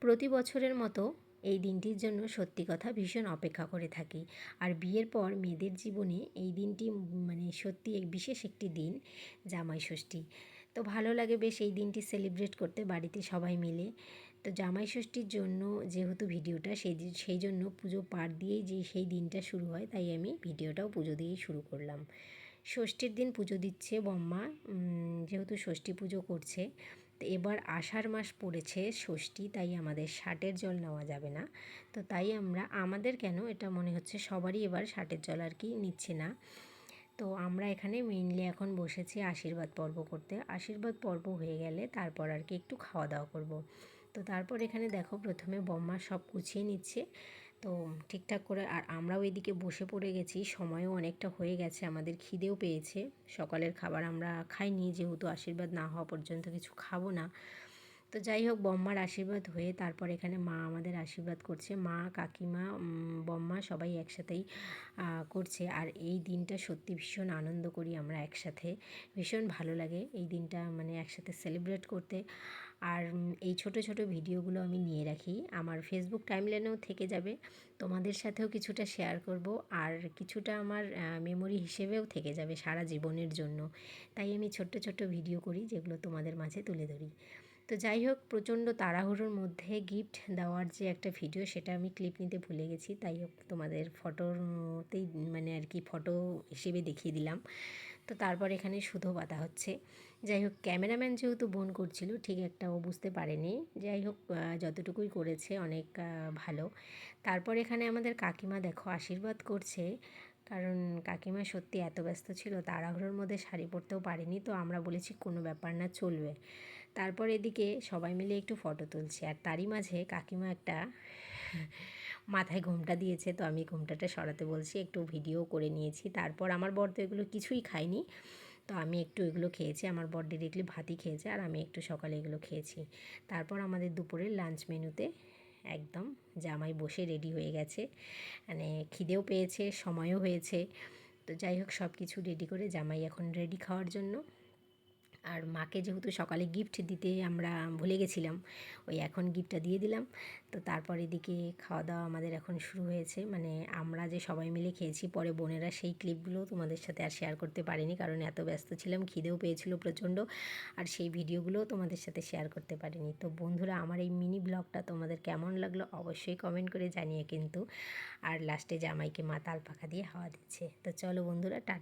প্রতি বছরের মতো এই দিনটির জন্য সত্যি কথা ভীষণ অপেক্ষা করে থাকি। আর বিয়ের পর মেয়েদের জীবনে এই দিনটি মানে সত্যি এক বিশেষ একটি দিন, জামাই ষষ্ঠী। তো ভালো লাগে বেশ এই দিনটি সেলিব্রেট করতে বাড়িতে সবাই মিলে। তো জামাই ষষ্ঠীর জন্য যেহেতু ভিডিওটা সেই জন্য পুজো পাঠ দিয়েই যে সেই দিনটা শুরু হয়, তাই আমি ভিডিওটাও পুজো দিয়েই শুরু করলাম। ষষ্ঠীর দিন পুজো দিচ্ছে বম্মা, যেহেতু ষষ্ঠী পুজো করছে। তো এবার আষাঢ় মাস পড়েছে ষষ্ঠী, তাই আমাদের ষাটের জল নেওয়া যাবে না। তো তাই আমাদের কেন এটা মনে হচ্ছে সবারই এবার ষাটের জল আর কি নিচ্ছে না। তো আমরা এখানে মেইনলি এখন বসেছি আশীর্বাদ পর্ব করতে। আশীর্বাদ পর্ব হয়ে গেলে তারপর আর কি একটু খাওয়া দাওয়া করব। তো তারপর এখানে দেখো প্রথমে বম্মা সব গুছিয়ে নিচ্ছে। তো ঠিকঠাক করে আর আমরাও এদিকে বসে পড়ে গেছি, সময়ও অনেকটা হয়ে গেছে, আমাদের খিদেও পেয়েছে। সকালের খাবার আমরা খাইনি, যেহেতু আশীর্বাদ না হওয়া পর্যন্ত কিছু খাবো না। তো যাই হোক, বম্মার আশীর্বাদ হয়ে তারপর এখানে মা আমাদের আশীর্বাদ করছে। মা, কাকিমা, বম্মা সবাই একসাথেই করছে। আর এই দিনটা সত্যি ভীষণ আনন্দ করি আমরা একসাথে। ভীষণ ভালো লাগে এই দিনটা মানে একসাথে সেলিব্রেট করতে। আর এই ছোট ছোট ভিডিওগুলো আমি নিয়ে রাখি, আমার ফেসবুক টাইমলাইনেও থেকে যাবে। তোমাদের সাথেও কিছুটা শেয়ার করব, আর কিছুটা আমার মেমোরি হিসেবেও থেকে যাবে সারা জীবনের জন্য। তাই আমি ছোট্ট ছোট্ট ভিডিও করি, যেগুলো তোমাদের মাঝে তুলে ধরি। তো যাই হোক, প্রচণ্ড তাড়াহুড়োর মধ্যে গিফট দেওয়ার যে একটা ভিডিও, সেটা আমি ক্লিপ নিতে ভুলে গেছি। তাই হোক, তোমাদের ফটোতেই মানে আর কি ফটো হিসেবে দেখিয়ে দিলাম। তো তারপর এখানে সুতো বাঁধা হচ্ছে। যাই হোক, ক্যামেরাম্যান যেহেতু বোন করছিল, ঠিক একটা ও বুঝতে পারেনি। যাই হোক, যতটুকুই করেছে অনেক ভালো। তারপর এখানে আমাদের কাকিমা দেখো আশীর্বাদ করছে, কারণ কাকিমা সত্যি এত ব্যস্ত ছিল, তাড়াহুড়োর মধ্যে শাড়ি পরতেও পারেনি। তো আমরা বলেছি কোনো ব্যাপার না, চলবে। তারপর এদিকে সবাই মিলে একটু ফটো তুলছি, আর তারই মাঝে কাকিমা একটা মাথায় ঘোমটা দিয়েছে। তো আমি ঘোমটাটা সরাতে বলছি, একটু ভিডিও করে নিয়েছি। তারপর আমার বর তো এগুলো কিছুই খায়নি, তো আমি একটু এগুলো খেয়েছি। আমার বর ডিরেক্টলি ভাতই খেয়েছে, আর আমি একটু সকালে এগুলো খেয়েছি। তারপর আমাদের দুপুরের লাঞ্চ মেনুতে একদম জামাই বসে রেডি হয়ে গেছে, মানে খিদেও পেয়েছে, সময়ও হয়েছে। তো যাই হোক, সব কিছু রেডি করে জামাই এখন রেডি খাওয়ার জন্য। আর মাকে যেহেতু সকালে গিফট দিতে আমরা ভুলে গেছিলাম, ওই এখন গিফটটা দিয়ে দিলাম। তো তারপর এদিকে খাওয়া দাওয়া আমাদের এখন শুরু হয়েছে, মানে আমরা যে সবাই মিলে খেয়েছি। পরে বোনেরা সেই ক্লিপগুলো তোমাদের সাথে আর শেয়ার করতে পারিনি, কারণ এত ব্যস্ত ছিলাম, খিদেও পেয়েছিল প্রচণ্ড। আর সেই ভিডিওগুলোও তোমাদের সাথে শেয়ার করতে পারিনি। তো বন্ধুরা, আমার এই মিনি ব্লগটা তোমাদের কেমন লাগলো অবশ্যই কমেন্ট করে জানিয়ে কিন্তু। আর লাস্টে জামাইকে মা তাল পাখা দিয়ে হাওয়া দিচ্ছে। তো চলো বন্ধুরা, টাটা।